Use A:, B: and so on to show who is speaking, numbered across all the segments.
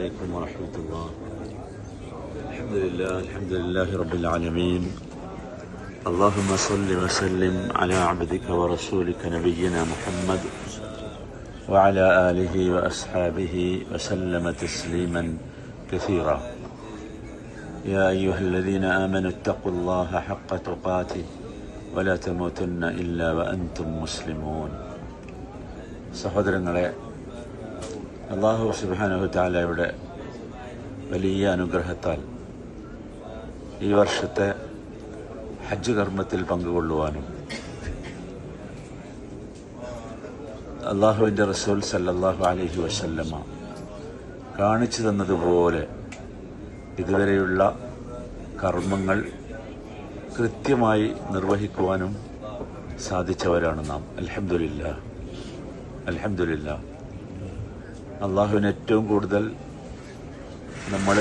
A: عليكم ورحمة الله. الحمد لله رب العالمين. اللهم صل وسلم على عبدك ورسولك نبينا محمد وعلى آله وأصحابه وسلم تسليما كثيرا. يا أيها الذين آمنوا اتقوا الله حق تقاته ولا تموتن إلا وأنتم مسلمون. സഹോദരങ്ങളെ, അല്ലാഹു സുബ്ഹാനഹു വ തആലയുടെ വലിയ അനുഗ്രഹത്താൽ ഈ വർഷത്തെ ഹജ്ജ് കർമ്മത്തിൽ പങ്കുകൊള്ളുവാനും അല്ലാഹുവിൻ്റെ റസൂൽ സല്ലല്ലാഹു അലൈഹി വസല്ലമ കാണിച്ചു തന്നതുപോലെ ഇതുവരെയുള്ള കർമ്മങ്ങൾ കൃത്യമായി നിർവഹിക്കുവാനും സാധിച്ചവരാണ് നാം. അൽഹംദുലില്ലാഹ്. അള്ളാഹുവിന് ഏറ്റവും കൂടുതൽ നമ്മൾ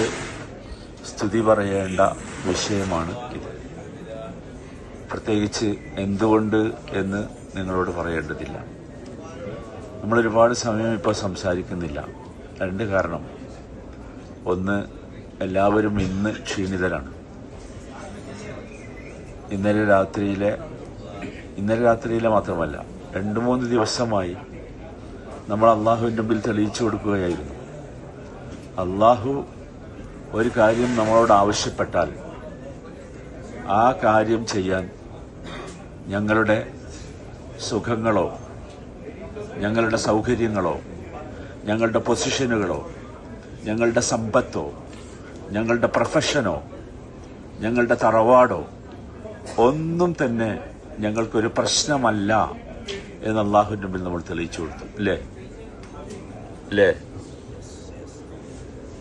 A: സ്തുതി പറയേണ്ട വിഷയമാണ് ഇത്. പ്രത്യേകിച്ച് എന്തുകൊണ്ട് എന്ന് നിങ്ങളോട് പറയേണ്ടതില്ല. നമ്മളൊരുപാട് സമയം ഇപ്പോൾ സംസാരിക്കുന്നില്ല. രണ്ട് കാരണം. ഒന്ന്, എല്ലാവരും ഇന്ന് ക്ഷീണിതരാണ്. ഇന്നലെ രാത്രിയിലെ മാത്രമല്ല, 2-3 ദിവസമായി നമ്മൾ അള്ളാഹുവിൻ്റെ മുമ്പിൽ തെളിയിച്ചു കൊടുക്കുകയായിരുന്നു. അള്ളാഹു ഒരു കാര്യം നമ്മളോട് ആവശ്യപ്പെട്ടാൽ ആ കാര്യം ചെയ്യാൻ ഞങ്ങളുടെ സുഖങ്ങളോ ഞങ്ങളുടെ സൗകര്യങ്ങളോ ഞങ്ങളുടെ പൊസിഷനുകളോ ഞങ്ങളുടെ സമ്പത്തോ ഞങ്ങളുടെ പ്രൊഫഷനോ ഞങ്ങളുടെ തറവാടോ ഒന്നും തന്നെ ഞങ്ങൾക്കൊരു പ്രശ്നമല്ല എന്ന് അള്ളാഹുവിൻ്റെ മുമ്പിൽ നമ്മൾ തെളിയിച്ചു കൊടുത്തു. അല്ലേ?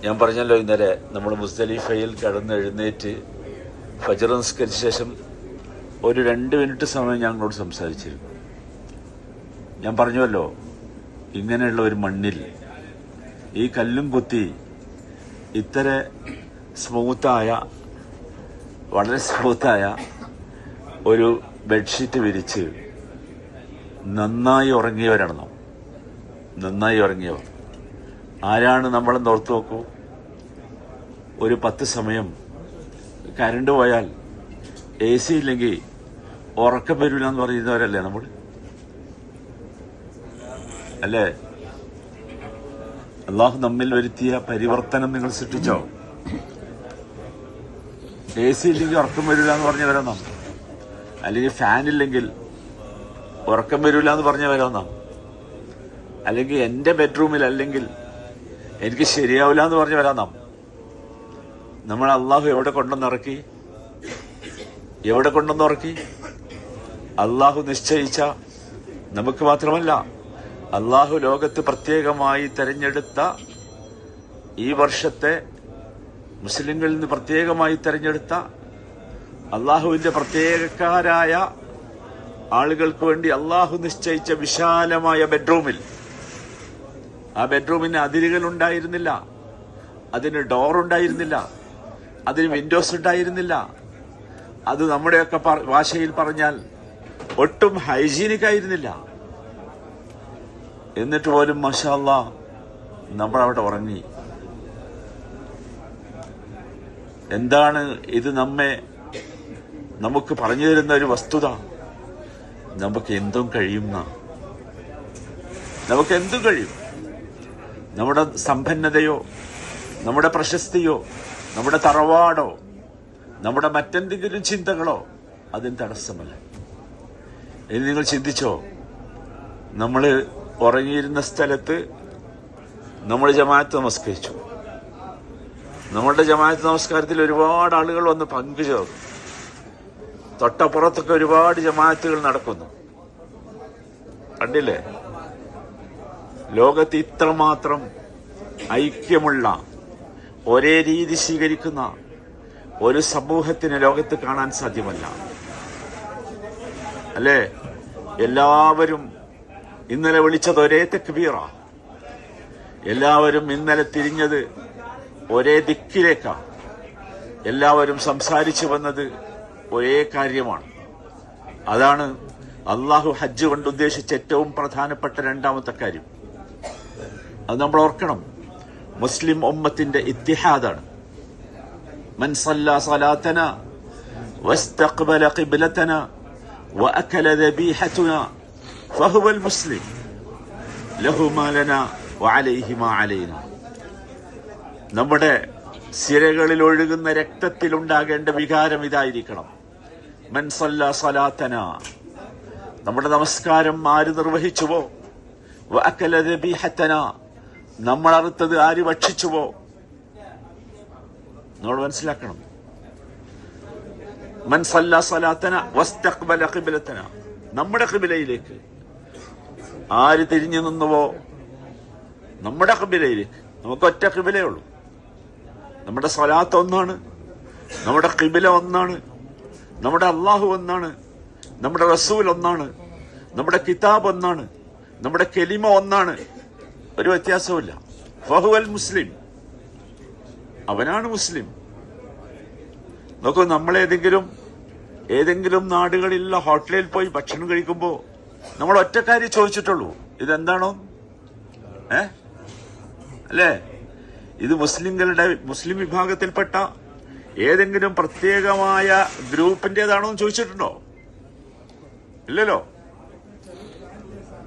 A: ഞാൻ പറഞ്ഞല്ലോ, ഇന്നലെ നമ്മൾ മുസ്ദലിഫയിൽ എഴുന്നേറ്റ് ഫജ്ർ നിസ്കരിച്ച ശേഷം ഒരു 2 മിനിറ്റ് സമയം ഞങ്ങളോട് സംസാരിച്ചിരുന്നു. ഞാൻ പറഞ്ഞുവല്ലോ, ഇങ്ങനെയുള്ള ഒരു മണ്ണിൽ ഈ കല്ലും കുത്തി ഇത്ര വളരെ സ്മൂത്തായ ഒരു ബെഡ്ഷീറ്റ് വിരിച്ച് നന്നായി ഉറങ്ങിയവരാണ് നാം. നന്നായി ഉറങ്ങിയവർ ആരാണ്? നമ്മളെന്ന് ഓർത്തു നോക്കൂ. ഒരു 10 സമയം കരണ്ട് പോയാൽ AC ഇല്ലെങ്കിൽ ഉറക്കം വരില്ല എന്ന് പറയുന്നവരല്ലേ നമ്മൾ? അല്ലേ? അള്ളാഹു നമ്മിൽ വരുത്തിയ പരിവർത്തനം നിങ്ങൾ സൃഷ്ടിച്ചോ? AC ഇല്ലെങ്കിൽ ഉറക്കം വരില്ല എന്ന് പറഞ്ഞവരാ നാം. അല്ലെങ്കിൽ ഫാനില്ലെങ്കിൽ ഉറക്കം വരില്ല എന്ന് പറഞ്ഞവരാ നാം. അല്ലെങ്കിൽ എന്റെ ബെഡ്റൂമിൽ അല്ലെങ്കിൽ എനിക്ക് ശരിയാവില്ല എന്ന് പറഞ്ഞവരാ നാം. നമ്മൾ അള്ളാഹു എവിടെ കൊണ്ടുവന്നിറക്കി? അള്ളാഹു നിശ്ചയിച്ച, നമുക്ക് മാത്രമല്ല, അള്ളാഹു ലോകത്ത് പ്രത്യേകമായി തെരഞ്ഞെടുത്ത, ഈ വർഷത്തെ മുസ്ലിങ്ങളിൽ നിന്ന് പ്രത്യേകമായി തെരഞ്ഞെടുത്ത അള്ളാഹുവിന്റെ പ്രത്യേകക്കാരായ ആളുകൾക്ക് വേണ്ടി അള്ളാഹു നിശ്ചയിച്ച വിശാലമായ ബെഡ്റൂമിൽ, ആ ബെഡ്റൂമിന് അതിരുകൾ ഉണ്ടായിരുന്നില്ല, അതിന് ഡോർ ഉണ്ടായിരുന്നില്ല, അതിന് വിൻഡോസ് ഉണ്ടായിരുന്നില്ല. അത് നമ്മുടെയൊക്കെ ഭാഷയിൽ പറഞ്ഞാൽ ഒട്ടും ഹൈജീനിക് ആയിരുന്നില്ല. എന്നിട്ട് പോലും മാഷാ അല്ലാഹ് നമ്മളവിടെ ഉറങ്ങി. എന്താണ് ഇത്? നമുക്ക് പറഞ്ഞു തരുന്ന ഒരു വസ്തുത, നമുക്ക് എന്തും കഴിയും. നമ്മുടെ സമ്പന്നതയോ നമ്മുടെ പ്രശസ്തിയോ നമ്മുടെ തറവാടോ നമ്മുടെ മറ്റെന്തെങ്കിലും ചിന്തകളോ അതിന് തടസ്സമല്ല. ഇനി നിങ്ങൾ ചിന്തിച്ചോ, നമ്മൾ ഉറങ്ങിയിരുന്ന സ്ഥലത്ത് നമ്മൾ ജമാഅത്ത് നമസ്കരിച്ചു. നമ്മളുടെ ജമാഅത്ത് നമസ്കാരത്തിൽ ഒരുപാട് ആളുകൾ വന്ന് പങ്കുചേർന്നു. തൊട്ടപ്പുറത്തൊക്കെ ഒരുപാട് ജമാഅത്തുകൾ നടക്കുന്നു. കണ്ടില്ലേ? ലോകത്ത് ഇത്രമാത്രം ഐക്യമുള്ള, ഒരേ രീതി സ്വീകരിക്കുന്ന ഒരു സമൂഹത്തിന് ലോകത്ത് കാണാൻ സാധ്യമല്ല. അല്ലേ? എല്ലാവരും ഇന്നലെ വിളിച്ചത് ഒരേ തക്ബീറ. എല്ലാവരും ഇന്നലെ തിരിഞ്ഞത് ഒരേ ദിക്കിലേക്കാണ്. എല്ലാവരും സംസാരിച്ചു വന്നത് ഒരേ കാര്യമാണ്. അതാണ് അള്ളാഹു ഹജ്ജ് കൊണ്ട് ഉദ്ദേശിച്ച ഏറ്റവും പ്രധാനപ്പെട്ട 2ാമത്തെ കാര്യം. അത് നമ്മൾ ഓർക്കണം. മുസ്ലിം ഉമ്മത്തിന്റെ ഇത്തിഹാദാണ്. മൻ സല്ലാ സലാത്തന വസ്തഖ്ബല ഖിബ്ലതന വഅകല ദബീഹതന ഫഹുവൽ മുസ്ലിം ലഹു മാ ലനാ വഅലൈഹി മാ അലൈനാ. നമ്മുടെ സിരകളിൽ ഒഴുകുന്ന രക്തത്തിലുണ്ടാകേണ്ട വികാരം ഇതായിരിക്കണം. മൻ സല്ലാ സലാത്തന, നമ്മുടെ നമസ്കാരം ആര് നിർവഹിച്ചുവോ, വഅകല ദബീഹതന, നമ്മൾ അറുത്തത് ആര് ഭക്ഷിച്ചുവോ. നമ്മൾ മനസ്സിലാക്കണം. മൻ സല്ലാ സലാത്തന വസ്തഖ്ബല ഖിബ്ലതന, നമ്മുടെ ഖിബ്ലയിലേക്ക് ആര് തിരിഞ്ഞു നിന്നുവോ, നമ്മുടെ ഖിബ്ലയിലേക്ക്. നമുക്ക് ഒറ്റ ഖിബ്ലയേ ഉള്ളൂ. നമ്മുടെ സ്വലാത്ത് ഒന്നാണ്, നമ്മുടെ ഖിബ്ല ഒന്നാണ്, നമ്മുടെ അള്ളാഹു ഒന്നാണ്, നമ്മുടെ റസൂൽ ഒന്നാണ്, നമ്മുടെ കിതാബ് ഒന്നാണ്, നമ്മുടെ കെലിമ ഒന്നാണ്. ഒരു വ്യത്യാസവുമില്ല. ഫഹുവൽ മുസ്ലിം, അവനാണ് മുസ്ലിം. നോക്കൂ, ഏതെങ്കിലും നാടുകളിലുള്ള ഹോട്ടലിൽ പോയി ഭക്ഷണം കഴിക്കുമ്പോൾ നമ്മൾ ഒറ്റക്കാരി ചോദിച്ചിട്ടുള്ളൂ, ഇതെന്താണോ അല്ലേ? ഇത് മുസ്ലിം വിഭാഗത്തിൽപ്പെട്ട ഏതെങ്കിലും പ്രത്യേകമായ ഗ്രൂപ്പിന്റേതാണോ എന്ന് ചോദിച്ചിട്ടുണ്ടോ? ഇല്ലല്ലോ.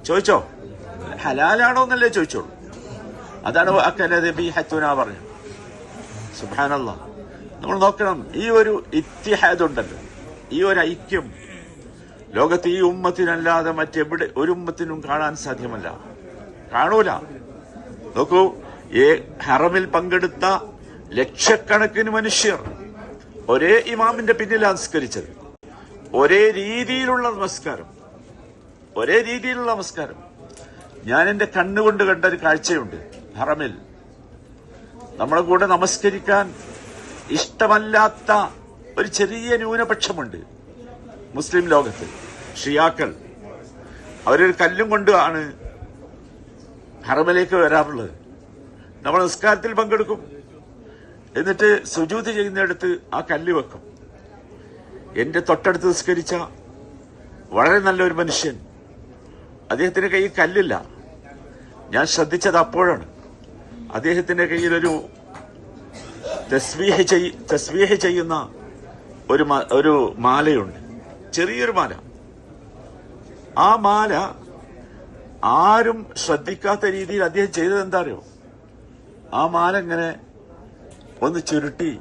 A: ചോദിച്ചോ? ഹലാലാണോ എന്നല്ലേ ചോദിച്ചോളൂ. അതാണ് അക്കല ദബീഹതുന പറഞ്ഞു. സുബ്ഹാനല്ലാഹ്. നമ്മൾ നോക്കണം, ഈ ഒരു ഇത്തിഹാദ് ഉണ്ടല്ലോ, ഈ ഒരു ഐക്യം ലോകത്ത് ഈ ഉമ്മത്തിനല്ലാതെ മറ്റെവിടെ ഒരു ഉമ്മത്തിനും കാണാൻ സാധ്യമല്ല, കാണൂല. നോക്കൂ, ഹറമിൽ പങ്കെടുത്ത ലക്ഷക്കണക്കിന് മനുഷ്യർ ഒരേ ഇമാമിന്റെ പിന്നിലാണ് നമസ്കരിച്ചത്. ഒരേ രീതിയിലുള്ള നമസ്കാരം. ഞാൻ എന്റെ കണ്ണുകൊണ്ട് കണ്ട ഒരു കാഴ്ചയുണ്ട്. ഹറമിൽ നമ്മളെ കൂടെ നമസ്കരിക്കാൻ ഇഷ്ടമല്ലാത്ത ഒരു ചെറിയ ന്യൂനപക്ഷമുണ്ട് മുസ്ലിം ലോകത്ത്, ഷിയാക്കൾ. അവരൊരു കല്ലും കൊണ്ടാണ് ഹറമിലേക്ക് വരാറുള്ളത്. നമ്മൾ നിസ്കാരത്തിൽ പങ്കെടുക്കും, എന്നിട്ട് സുജൂദ് ചെയ്യുന്നിടത്ത് ആ കല്ല് വെക്കും. എന്റെ തൊട്ടടുത്ത് നിസ്കരിച്ച വളരെ നല്ലൊരു മനുഷ്യൻ, അദ്ദേഹത്തിന്റെ കയ്യിൽ കല്ലില്ല. ഞാൻ ശ്രദ്ധിച്ചത് അപ്പോഴാണ്. അദ്ദേഹത്തിന്റെ കയ്യിലൊരു തസ്ബീഹ് ചെയ്യുന്ന ഒരു മാലയുണ്ട്, ചെറിയൊരു മാല. ആ മാല ആരും ശ്രദ്ധിക്കാത്ത രീതിയിൽ അദ്ദേഹം ചെയ്തത് എന്താ അറിയോ? ആ മാല ഇങ്ങനെ ഒന്ന് ചുരുട്ടി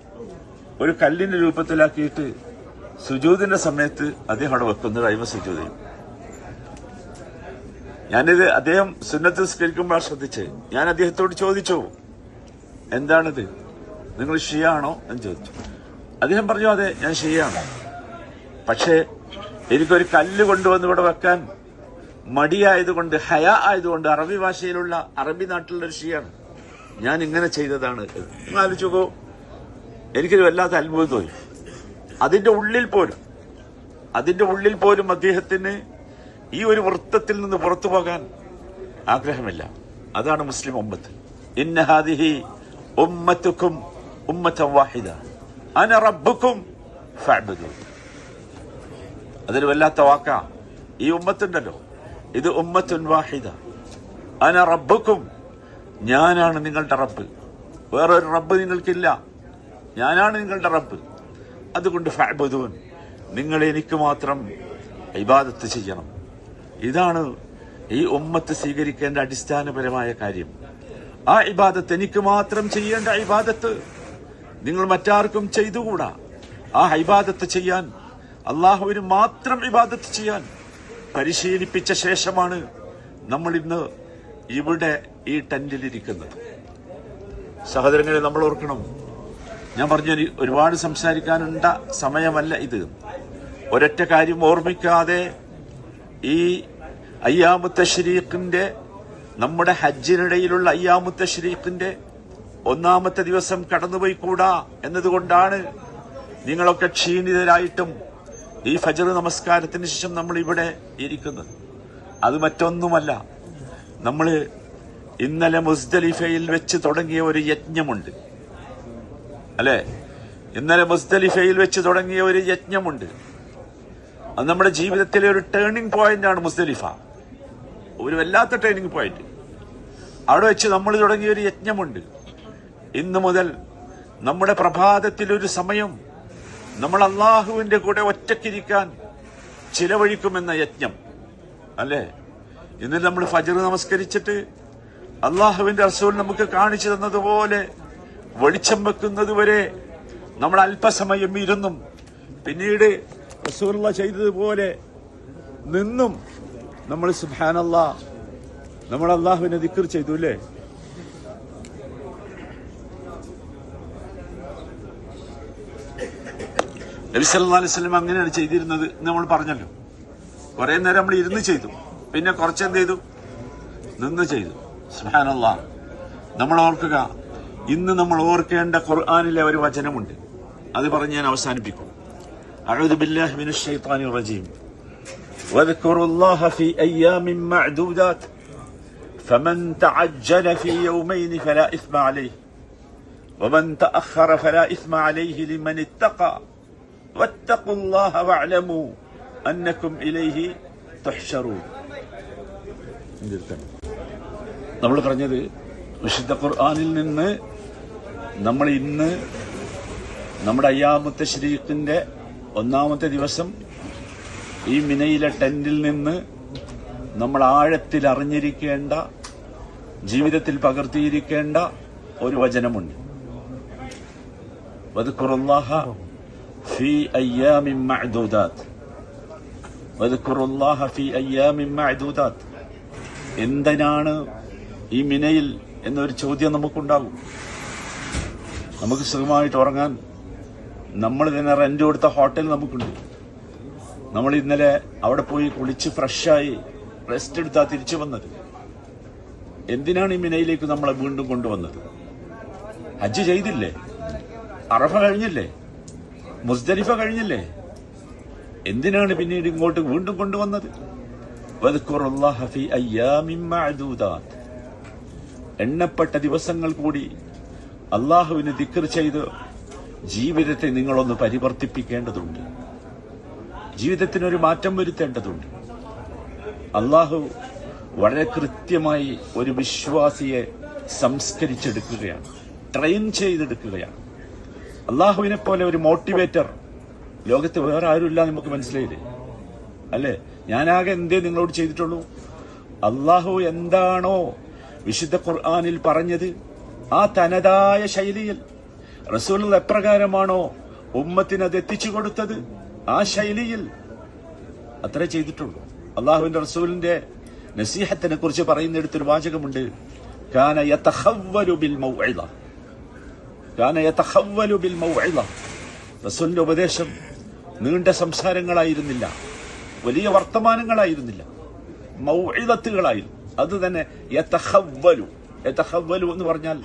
A: ഒരു കല്ലിന്റെ രൂപത്തിലാക്കിയിട്ട് സുജൂദിന്റെ സമയത്ത് അദ്ദേഹം അവിടെ വെക്കുന്നത് അയിമ സുജൂദ് ചെയ്യും. അദ്ദേഹം സുന്നത്ത് നിസ്കരിക്കുമ്പോഴാണ് ശ്രദ്ധിച്ചത്. ഞാൻ അദ്ദേഹത്തോട് ചോദിച്ചു, എന്താണിത്, നിങ്ങൾ ഷിയ ആണോ എന്ന് ചോദിച്ചു. അദ്ദേഹം പറഞ്ഞു, അതെ, ഞാൻ ഷിയയാണ്. പക്ഷേ എനിക്കൊരു കല്ല് കൊണ്ടുവന്ന് ഇവിടെ വെക്കാൻ മടിയായതുകൊണ്ട്, ഹയാ ആയതുകൊണ്ട്, അറബി ഭാഷയിലുള്ള അറബി നാട്ടിലുള്ള ഒരു ഷിയാണ്, ഞാൻ ഇങ്ങനെ ചെയ്തതാണ്. നിങ്ങൾ ആലോചിച്ചോ, എനിക്കൊരു വല്ലാത്ത അത്ഭുതം തോന്നി. അതിന്റെ ഉള്ളിൽ പോലും അദ്ദേഹത്തിന് ഈ ഒരു വൃത്തത്തിൽ നിന്ന് പുറത്തു പോകാൻ ആഗ്രഹമില്ല. അതാണ് മുസ്ലിം ഉമ്മത്ത്. ഇന്ന ഹാദിഹി ഉമ്മത്തുക്കും ഉമ്മത്തൻ വാഹിദ അന റബ്ബുക്കും ഫഅബ്ദു. അതൊരു വല്ലാത്ത വാക്കാ. ഈ ഉമ്മത്തുണ്ടല്ലോ, ഇത് ഉമ്മത്തുൻ വാഹിദ അന റബ്ബുക്കും, ഞാനാണ് നിങ്ങളുടെ റബ്ബ്, വേറൊരു റബ്ബ് നിങ്ങൾക്കില്ല, ഞാനാണ് നിങ്ങളുടെ റബ്ബ്. അതുകൊണ്ട് ഫഅബ്ദൂൻ, നിങ്ങൾ എനിക്ക് മാത്രം ഇബാദത്ത് ചെയ്യണം. ഇതാണ് ഈ ഉമ്മത്ത് സ്വീകരിക്കേണ്ട അടിസ്ഥാനപരമായ കാര്യം. ആ ഇബാദത്ത് എനിക്ക് മാത്രം ചെയ്യേണ്ട ഇബാദത്ത് നിങ്ങൾ മറ്റാർക്കും ചെയ്തുകൂടാ. ആ ഇബാദത്ത് ചെയ്യാൻ, അള്ളാഹുവിന് മാത്രം ഇബാദത്ത് ചെയ്യാൻ പരിശീലിപ്പിച്ച ശേഷമാണ് നമ്മൾ ഇന്ന് ഇവിടെ ഈ ടെന്റിലിരിക്കുന്നത്. സഹോദരങ്ങളെ, നമ്മൾ ഓർക്കണം, ഞാൻ പറഞ്ഞു ഒരുപാട് സംസാരിക്കാനുണ്ട സമയമല്ല ഇത്. ഒരൊറ്റ കാര്യം ഓർമ്മിക്കാതെ ഈ അയ്യാമു തശ്രീഖിന്റെ, നമ്മുടെ ഹജ്ജിനിടയിലുള്ള അയ്യാമു തശ്രീഖിന്റെ ഒന്നാമത്തെ ദിവസം കടന്നുപോയി കൂടാ എന്നതുകൊണ്ടാണ് നിങ്ങളൊക്കെ ക്ഷീണിതരായിട്ടും ഈ ഫജ്ർ നമസ്കാരത്തിന് ശേഷം നമ്മൾ ഇവിടെ ഇരിക്കുന്നത്. അത് മറ്റൊന്നുമല്ല, നമ്മൾ ഇന്നലെ മുസ്ദലിഫയിൽ വെച്ച് തുടങ്ങിയ ഒരു യജ്ഞമുണ്ട്, അല്ലെ? ഇന്നലെ മുസ്ദലിഫയിൽ വെച്ച് തുടങ്ങിയ ഒരു യജ്ഞമുണ്ട്. അത് നമ്മുടെ ജീവിതത്തിലെ ഒരു ടേണിംഗ് പോയിന്റ് ആണ്. മുസ്ദലിഫ ഒരു വല്ലാത്ത ടേണിംഗ് പോയിന്റ്. അവിടെ വെച്ച് നമ്മൾ തുടങ്ങിയ ഒരു യജ്ഞമുണ്ട്. ഇന്നു മുതൽ നമ്മുടെ പ്രഭാതത്തിലൊരു സമയം നമ്മൾ അള്ളാഹുവിന്റെ കൂടെ ഒറ്റയ്ക്കിരിക്കാൻ ചിലവഴിക്കുമെന്ന യജ്ഞം അല്ലേ? ഇന്ന് നമ്മൾ ഫജ്ർ നമസ്കരിച്ചിട്ട് അള്ളാഹുവിന്റെ റസൂൽ നമുക്ക് കാണിച്ചു തന്നതുപോലെ വെളിച്ചം വെക്കുന്നത് വരെ നമ്മൾ അല്പസമയം ഇരുന്നും പിന്നീട് റസൂലുള്ള ചെയ്തതുപോലെ നിന്നും നമ്മൾ സുബ്ഹാനല്ലാഹ് നമ്മൾ അള്ളാഹുവിനെ ദിക്ർ ചെയ്തു അല്ലേ? നബി സല്ലല്ലാഹു അലൈഹി വസല്ലം അങ്ങനെയാണ് ചെയ്തിരുന്നത് നമ്മൾ പറഞ്ഞല്ലോ. കുറെ നേരം നമ്മൾ ഇരുന്ന് ചെയ്തു, പിന്നെ കുറച്ചെന്ത് ചെയ്തു? നിന്ന് ചെയ്തു. സുബ്ഹാനല്ലാഹ്. നമ്മൾ ഓർക്കുക, ഇന്ന് നമ്മൾ ഓർക്കേണ്ട ഖുർആനിലെ ഒരു വചനമുണ്ട്, അത് പറഞ്ഞ് ഞാൻ അവസാനിപ്പിക്കും. അഊദു ബില്ലാഹി മിനശ് ശൈത്വാനിർ റജീം. വദ്കുറുല്ലാഹ ഫീ അയ്യാമിൻ മഅദൂദാത് ഫമൻ തഅജ്ജല ഫീ യൗമൈനി ഫലാ ഇസ്മ അലൈഹി വമൻ തഅഖറ ഫലാ ഇസ്മ അലൈഹി ലിമൻ ഇത്തഖ വത്തഖുല്ലാഹ വഅലമു അന്നകും ഇലൈഹി തുഹ്ശറൂൻ. നമ്മൾ പറഞ്ഞത് വിശുദ്ധ ഖുർആനിൽ നിന്ന് നമ്മൾ ഇന്ന് നമ്മുടെ അയ്യാമുത്തെ ശരീഅത്തിന്റെ ഒന്നാമത്തെ ദിവസം ഈ മിനയിലെ ടെന്റിൽ നിന്ന് നമ്മൾ ആഴത്തിൽ അറിഞ്ഞിരിക്കേണ്ട, ജീവിതത്തിൽ പകർത്തിയിരിക്കേണ്ട ഒരു വചനമുണ്ട്. വദ്കുറുല്ലാഹ ഫീ അയ്യാമിൻ മഅദൂദാത്. വദ്കുറുല്ലാഹ ഫീ അയ്യാമിൻ മഅദൂദാത്. എന്തിനാണ് ഈ മിനയിൽ എന്നൊരു ചോദ്യം നമുക്കുണ്ടാകും. നമുക്ക് സുഖമായിട്ട് ഉറങ്ങാൻ നമ്മൾ തന്നെ റെന്റ് കൊടുത്ത ഹോട്ടൽ നമുക്കുണ്ട്. നമ്മൾ ഇന്നലെ അവിടെ പോയി കുളിച്ച് ഫ്രഷായി റെസ്റ്റ് എടുത്താ തിരിച്ചു വന്നത്. എന്തിനാണ് ഈ മിനയിലേക്ക് നമ്മളെ വീണ്ടും കൊണ്ടുവന്നത്? ഹജ്ജ് ചെയ്തില്ലേ? അറഫ കഴിഞ്ഞില്ലേ? മുസ്ദലിഫ കഴിഞ്ഞില്ലേ? എന്തിനാണ് പിന്നീട് ഇങ്ങോട്ട് വീണ്ടും കൊണ്ടുവന്നത്? വദ്കുറുല്ലാഹ ഫീ അയ്യാമിൻ മഅദൂദാത്. എണ്ണപ്പെട്ട ദിവസങ്ങൾ കൂടി അള്ളാഹുവിന് ദിക്ർ ചെയ്ത് ജീവിതത്തെ നിങ്ങളൊന്ന് പരിവർത്തിപ്പിക്കേണ്ടതുണ്ട്. ജീവിതത്തിനൊരു മാറ്റം വരുത്തേണ്ടതുണ്ട്. അള്ളാഹു വളരെ കൃത്യമായി ഒരു വിശ്വാസിയെ സംസ്കരിച്ചെടുക്കുകയാണ്, ട്രെയിൻ ചെയ്തെടുക്കുകയാണ്. അള്ളാഹുവിനെ പോലെ ഒരു മോട്ടിവേറ്റർ ലോകത്ത് വേറെ ആരുമില്ല. നമുക്ക് മനസ്സിലായില്ലേ? അല്ലേ? ഞാനാകെ എന്തേ നിങ്ങളോട് ചെയ്തിട്ടുള്ളൂ? അള്ളാഹു എന്താണോ വിശുദ്ധ ഖുർആനിൽ പറഞ്ഞത് ആ തനതായ ശൈലിയിൽ റസൂൽ എപ്രകാരമാണോ ഉമ്മത്തിന് അത് എത്തിച്ചു കൊടുത്തത് ആ ശൈലിയിൽ അത്രേ ചെയ്തിട്ടുള്ളൂ. അള്ളാഹുവിന്റെ റസൂലിന്റെ നസീഹത്തിനെ കുറിച്ച് പറയുന്നിടത്തൊരു വാചകമുണ്ട്, കാന യതഖവ്വലു ബിൽ മൗഇദ. കാന യതഖവ്വലു ബിൽ മൗഇദ. റസൂലിന്റെ ഉപദേശം നീണ്ട സംസാരങ്ങളായിരുന്നില്ല, വലിയ വർത്തമാനങ്ങളായിരുന്നില്ല, മൗഇദത്തുകളായിരുന്നു. അത് തന്നെ യതഖവ്വലു. യതഖവ്വലു എന്ന് പറഞ്ഞാൽ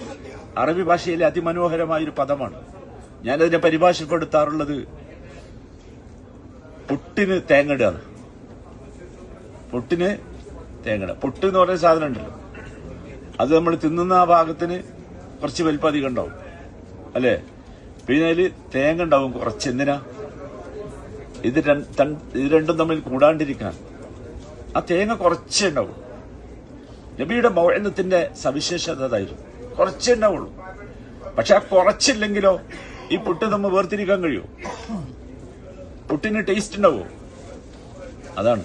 A: അറബി ഭാഷയിലെ അതിമനോഹരമായൊരു പദമാണ്. ഞാനതിനെ പരിഭാഷപ്പെടുത്താറുള്ളത് പുട്ടിന് തേങ്ങടുകയാണ്. പുട്ടിന് തേങ്ങട. പുട്ട് എന്ന് പറയുന്ന സാധനം ഉണ്ടല്ലോ, അത് നമ്മൾ തിന്നുന്ന ആ ഭാഗത്തിന് കുറച്ച് വലിപ്പധികം ഉണ്ടാവും അല്ലേ? പിന്നെ അതിൽ തേങ്ങ ഉണ്ടാവും കുറച്ച്. എന്തിനാ? ഇത് രണ്ടും തമ്മിൽ കൂടാണ്ടിരിക്കാൻ. ആ തേങ്ങ കുറച്ചേ ഉണ്ടാവും. നബിയുടെ മൗഇദത്തിന്റെ സവിശേഷത അതായിരുന്നു, കുറച്ചേ ഉണ്ടാവുള്ളൂ. പക്ഷെ ആ കുറച്ചില്ലെങ്കിലോ ഈ പുട്ട് നമ്മൾ വേർതിരിക്കാൻ കഴിയുമോ? പുട്ടിന് ടേസ്റ്റ് ഉണ്ടാവോ? അതാണ്.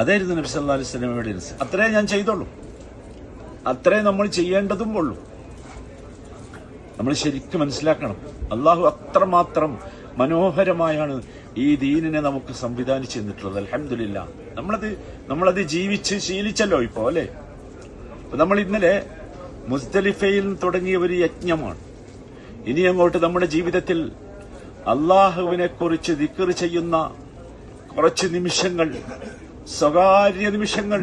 A: അതായിരുന്നു നബി സല്ലല്ലാഹു അലൈഹി വസല്ലമയുടെ. അത്രേ ഞാൻ ചെയ്തോളൂ, അത്രേ നമ്മൾ ചെയ്യേണ്ടതും ഉള്ളൂ. നമ്മൾ ശരിക്കും മനസ്സിലാക്കണം, അള്ളാഹു അത്രമാത്രം മനോഹരമായാണ് ഈ ദീനിനെ നമുക്ക് സംവിധാനിച്ചു തന്നിട്ടുള്ളത്. അൽഹംദുലില്ലാ. നമ്മളത് ജീവിച്ച് ശീലിച്ചല്ലോ ഇപ്പോ അല്ലെ? നമ്മൾ ഇന്നലെ മുസ്ദലിഫയിൽ തുടങ്ങിയ ഒരു യജ്ഞമാണ്. ഇനി അങ്ങോട്ട് നമ്മുടെ ജീവിതത്തിൽ അള്ളാഹുവിനെ കുറിച്ച് ദിക്ർ ചെയ്യുന്ന കുറച്ച് നിമിഷങ്ങൾ, സ്വകാര്യ നിമിഷങ്ങൾ,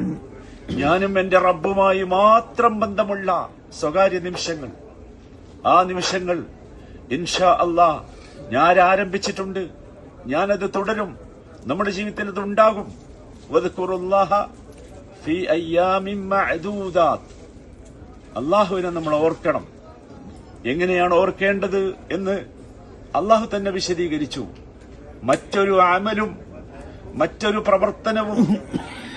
A: ഞാനും എന്റെ റബ്ബുമായി മാത്രം ബന്ധമുള്ള സ്വകാര്യ നിമിഷങ്ങൾ. ആ നിമിഷങ്ങൾ ഇൻഷാ അല്ലാഹ് ഞാൻ ആരംഭിച്ചിട്ടുണ്ട്, ഞാനത് തുടരും. നമ്മുടെ ജീവിതത്തിൽ അത് ഉണ്ടാകും. വദ്കുറുല്ലാഹ ഫീ അയ്യാമിൻ മഅദൂദാത്. അള്ളാഹുവിനെ നമ്മൾ ഓർക്കണം. എങ്ങനെയാണ് ഓർക്കേണ്ടത് എന്ന് അള്ളാഹു തന്നെ വിശദീകരിച്ചു. മറ്റൊരു അമലും മറ്റൊരു പ്രവർത്തനവും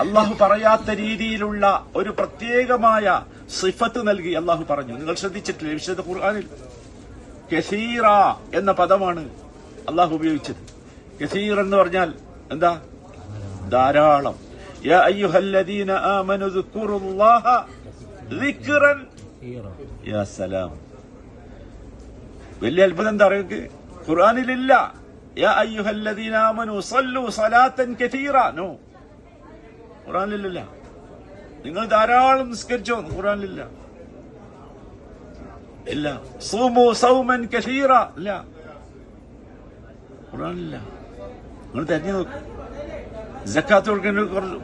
A: അള്ളാഹു പറയാത്ത രീതിയിലുള്ള ഒരു പ്രത്യേകമായ
B: സിഫത്ത് നൽകി അള്ളാഹു പറഞ്ഞു. നിങ്ങൾ ശ്രദ്ധിച്ചിട്ടില്ലേ വിശുദ്ധ ഖുർആനിൽ കസീറ എന്ന പദമാണ് അള്ളാഹു ഉപയോഗിച്ചത്. കസീർ എന്ന് പറഞ്ഞാൽ എന്താ? ധാരാളം. യാ അയ്യുഹല്ലദീന ആമനു ദുക്റുല്ലാഹ ദിക്റൻ. യാ സലാം. വലിയ അത്ഭുതം എന്താ അറിയുക? ഖുർആനിലില്ല യാ അയ്യുഹല്ലദീന ആമനു സല്ലു സലാത്തൻ കസീറ. നോ, ഖുർആനിലില്ല. നിങ്ങൾ ധാരാളം നിസ്കരിച്ചോ? ഖുർആനിലില്ല. ഇല്ല. സൂമു സൗമൻ കസീറ. ഇല്ല, ഖുർആനിലില്ല. നിങ്ങൾ തെരഞ്ഞു നോക്ക്. സക്കാത്ത്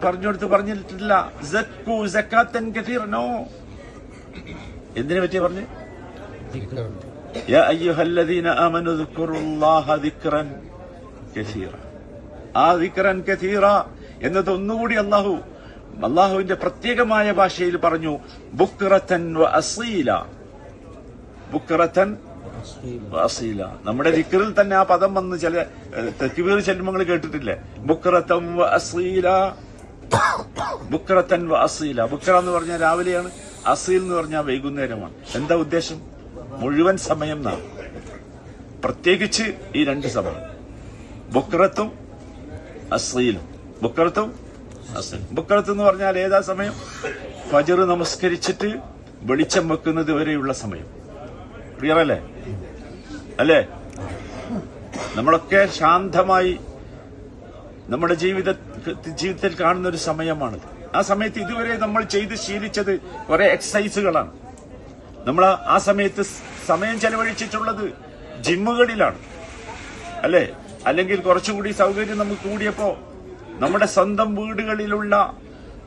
B: പറഞ്ഞെടുത്ത് പറഞ്ഞിട്ടില്ല സക്കു സക്കാത്തൻ കസീറ. നോ. എന്തിനെ പറ്റിയാ പറഞ്ഞു? യാ അയ്യുഹല്ലദീന ആമനു ദുക്റുല്ലാഹ ദിക്റൻ കസീറ. ആ ദിക്റൻ കസീറ എന്നത് ഒന്നുകൂടി അള്ളാഹുവിന്റെ പ്രത്യേകമായ ഭാഷയിൽ പറഞ്ഞു. ബുക്റതൻ വ അസീല. ബുക്റതൻ വ അസീല. നമ്മുടെ ദിക്റിൽ തന്നെ ആ പദം വന്ന് ചില തക്ബീർ ചെല്ലുമ്പോൾ കേട്ടിട്ടില്ലേ? ബുക്റതൻ വ അസീല. ബുക്റതൻ വ അസീല. ബുക്റ എന്ന് പറഞ്ഞാൽ രാവിലെയാണ്, അസീൽ എന്ന് പറഞ്ഞാൽ വൈകുന്നേരമാണ്. എന്താ ഉദ്ദേശം? മുഴുവൻ സമയം നാം, പ്രത്യേകിച്ച് ഈ രണ്ട് സമയം, ബുക്റത്തും അസീലും. ബുക്റത്തും അസീൽ. ബുക്റത്ത് എന്ന് പറഞ്ഞാൽ ഏതാ സമയം? ഫജ്ർ നമസ്കരിച്ചിട്ട് വെളിച്ചം വെക്കുന്നത് വരെയുള്ള സമയം. ക്ലിയർ അല്ലേ? നമ്മളൊക്കെ ശാന്തമായി നമ്മുടെ ജീവിതത്തിൽ കാണുന്ന ഒരു സമയമാണിത്. ആ സമയത്ത് ഇതുവരെ നമ്മൾ ചെയ്ത് ശീലിച്ചത് കുറെ എക്സസൈസുകളാണ്. നമ്മൾ ആ സമയത്ത് സമയം ചെലവഴിച്ചിട്ടുള്ളത് ജിമ്മുകളിലാണ്, അല്ലേ? അല്ലെങ്കിൽ കുറച്ചുകൂടി സൗകര്യം നമുക്ക് കൂടിയപ്പോ നമ്മുടെ സ്വന്തം വീടുകളിലുള്ള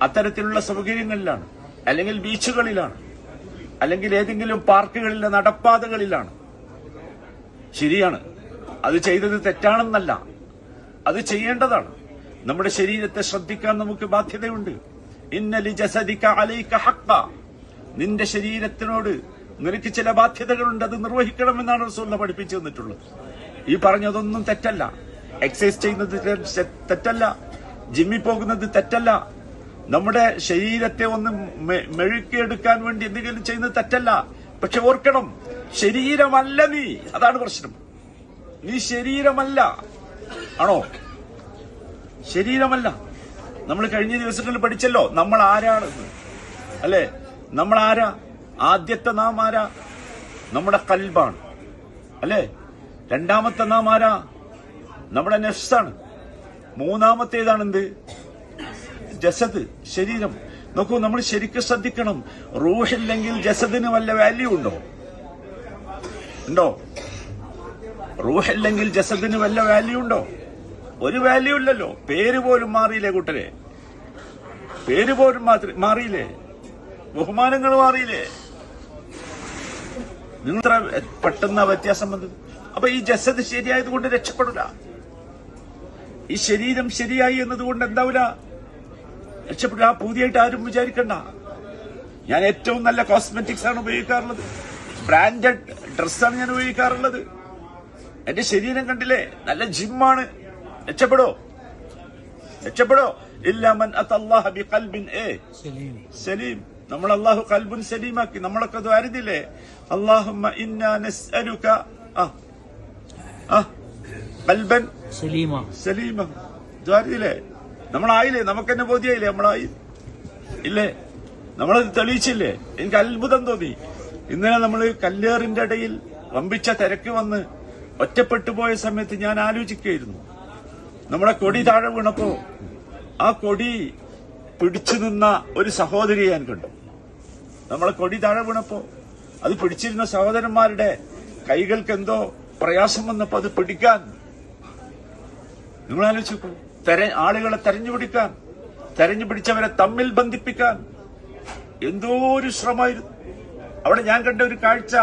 B: അത്തരത്തിലുള്ള സൗകര്യങ്ങളിലാണ്, അല്ലെങ്കിൽ ബീച്ചുകളിലാണ്, അല്ലെങ്കിൽ ഏതെങ്കിലും പാർക്കുകളിലെ നടപ്പാതകളിലാണ്. ശരിയാണ്, അത് ചെയ്തത് തെറ്റാണെന്നല്ല, അത് ചെയ്യേണ്ടതാണ്. നമ്മുടെ ശരീരത്തെ ശ്രദ്ധിക്കാൻ നമുക്ക് ബാധ്യതയുണ്ട്. ഇന്ന ലിജസദിക അലൈക ഹഖ്ഖ. നിന്റെ ശരീരത്തിനോട് നിനക്ക് ചില ബാധ്യതകളുണ്ട്, അത് നിർവഹിക്കണമെന്നാണ് റസൂലുള്ളാഹി പഠിപ്പിച്ചു തന്നിട്ടുള്ളത്. ഈ പറഞ്ഞതൊന്നും തെറ്റല്ല. എക്സസൈസ് ചെയ്യുന്നത് തെറ്റല്ല, ജിമ്മിൽ പോകുന്നത് തെറ്റല്ല, നമ്മുടെ ശരീരത്തെ ഒന്ന് മെഴുക്കിയെടുക്കാൻ വേണ്ടി എന്തെങ്കിലും ചെയ്യുന്നത് തെറ്റല്ല. പക്ഷെ ഓർക്കണം, ശരീരമല്ല നീ. അതാണ് പ്രശ്നം. നീ ശരീരമല്ല. ആണോ? ശരീരമല്ല. നമ്മൾ കഴിഞ്ഞ ദിവസങ്ങളിൽ പഠിച്ചല്ലോ നമ്മൾ ആരാണെന്ന്, അല്ലെ? നമ്മൾ ആരാ? ആദ്യത്തെ നാം ആരാ? നമ്മുടെ ഖൽബാണ്, അല്ലെ? രണ്ടാമത്തെ നാം ആരാ? നമ്മുടെ നഫ്സാണ്. മൂന്നാമത്തേതാണ് എന്ത്? ജസദ്, ശരീരം. നോക്കൂ, നമ്മൾ ശരിക്കും ശ്രദ്ധിക്കണം. റൂഹില്ലെങ്കിൽ ജസദിന് വല്ല വാല്യൂ ഉണ്ടോ? റൂഹില്ലെങ്കിൽ ജസദിന് വല്ല വാല്യൂ ഉണ്ടോ? ഒരു വാല്യൂ ഇല്ലല്ലോ. പേര് പോലും മാറിയില്ലേ കൂട്ടരെ? പേര് പോലും മാറിയില്ലേ? ബഹുമാനങ്ങൾ മാറിയില്ലേ? നിങ്ങൾ ഇത്ര പെട്ടെന്ന് വ്യത്യാസം വന്നത്. അപ്പൊ ഈ ജസദ് ശരിയായത് കൊണ്ട് രക്ഷപ്പെടില്ല. ഈ ശരീരം ശരിയായി എന്നതുകൊണ്ട് എന്താവില്ല? രക്ഷപ്പെടില്ല. പുതിയായിട്ട് ആരും വിചാരിക്കണ്ട. ഞാൻ ഏറ്റവും നല്ല കോസ്മെറ്റിക്സ് ആണ് ഉപയോഗിക്കാറുള്ളത്, ബ്രാൻഡഡ് ഡ്രസ്സാണ് ഞാൻ ഉപയോഗിക്കാറുള്ളത്. എന്റെ ശരീരം കണ്ടില്ലേ? നല്ല ജിമ്മാണ്. രക്ഷപ്പെടോ? ഇല്ലാ മൻ അത്തല്ലാഹ ബിഖൽബിൻ സലീം. നമ്മൾ അല്ലാഹു ഖൽബുൻ സലീമാക്കി. നമ്മളൊക്കെ ദ്വാരിതില്ലേ? അല്ലാഹുമ്മ ഇന്നാ നസ്അലുക ഖൽബൻ സലീമ. ദ്വാരിതില്ലേ? നമ്മളായില്ലേ? നമുക്കെന്നെ ബോധ്യായില്ലേ? നമ്മളായി ഇല്ലേ? നമ്മളത് തെളിയിച്ചില്ലേ? എനിക്ക് അത്ഭുതം തോന്നി. ഇന്നലെ നമ്മൾ കല്ലേറിന്റെ ഇടയിൽ വമ്പിച്ച തിരക്ക് വന്ന് ഒറ്റപ്പെട്ടു പോയ സമയത്ത് ഞാൻ ആലോചിക്കുകയായിരുന്നു. നമ്മുടെ കൊടി താഴെ വീണപ്പോ ആ കൊടി പിടിച്ചു നിന്ന ഒരു സഹോദരിയെ ഞാൻ കണ്ടു. നമ്മളെ കൊടി താഴെ വീണപ്പോ അത് പിടിച്ചിരുന്ന സഹോദരന്മാരുടെ കൈകൾക്ക് എന്തോ പ്രയാസം വന്നപ്പോ അത് പിടിക്കാൻ, നിങ്ങൾ ആലോചിക്കൂ, ആളുകളെ തെരഞ്ഞുപിടിക്കാൻ, തെരഞ്ഞുപിടിച്ചവരെ തമ്മിൽ ബന്ധിപ്പിക്കാൻ എന്തോ ഒരു ശ്രമമായിരുന്നു. അവിടെ ഞാൻ കണ്ട ഒരു കാഴ്ച,